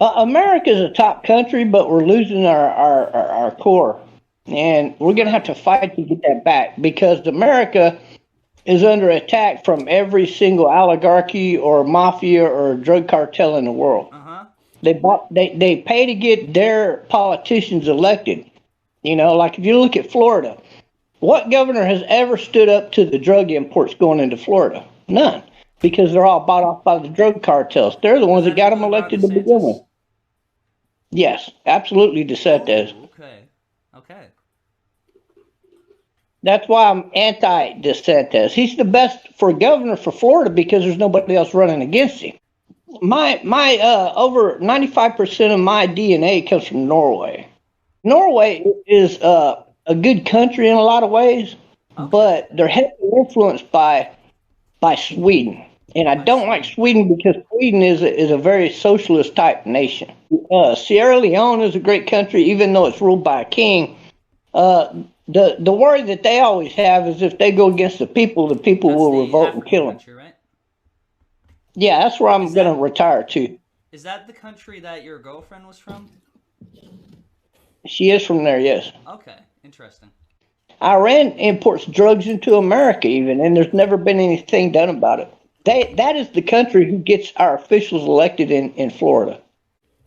America's a top country, but we're losing our core. And we're going to have to fight to get that back because America is under attack from every single oligarchy or mafia or drug cartel in the world. Uh-huh. They pay to get their politicians elected. You know, like if you look at Florida, what governor has ever stood up to the drug imports going into Florida? None, because they're all bought off by the drug cartels. They're the Does ones that that got them include Ron elected to begin with. DeSantis? Yes, absolutely, DeSantis. Oh, okay. Okay. That's why I'm anti DeSantis. He's the best for governor for Florida because there's nobody else running against him. My over 95% of my DNA comes from Norway. Norway is a good country in a lot of ways, Okay. but they're heavily influenced by Sweden. And I By don't like Sweden. Sweden because Sweden is a very socialist type nation. Sierra Leone is a great country, even though it's ruled by a king. Uh, the worry that they always have is if they go against the people That's will the revolt and African kill them. country, right? Yeah, that's where I'm Is going to that retire to. is that the country that your girlfriend was from? She is from there, yes. Okay. Interesting. Iran imports drugs into America, even, and there's never been anything done about it. That is the country who gets our officials elected in Florida,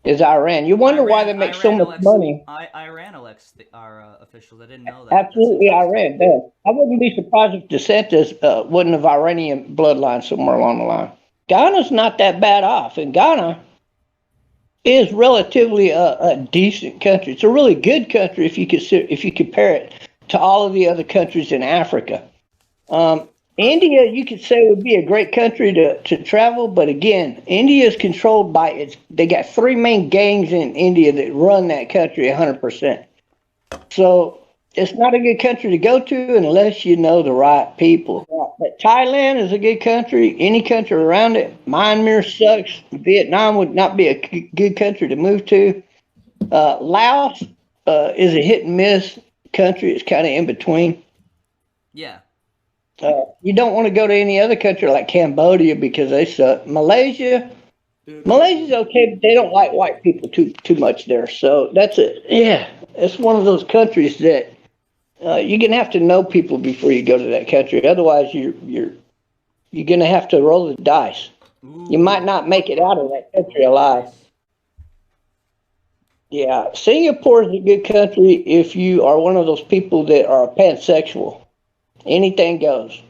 is Iran. You wonder why they make so much money. Iran elects our officials. I didn't know that. That's Absolutely, interesting. Iran does. I wouldn't be surprised if DeSantis wasn't of Iranian bloodline somewhere along the line. Ghana's not that bad off, and Ghana is relatively a decent country. It's a really good country if you compare it to all of the other countries in Africa. India, you could say would be a great country to travel, but again, India is controlled by its. They got three main gangs in India that run that country 100%. So it's not a good country to go to unless you know the right people. But Thailand is a good country. Any country around it. Myanmar sucks. Vietnam would not be a good country to move to. Laos is a hit and miss country. It's kind of in between. Yeah. You don't want to go to any other country like Cambodia because they suck. Malaysia's okay, but they don't like white people too much there. So that's it. Yeah, it's one of those countries that you're gonna have to know people before you go to that country. Otherwise, you're gonna have to roll the dice. You might Ooh. not make it out of that country alive. Nice. Yeah, Singapore is a good country if you are one of those people that are pansexual. Anything goes.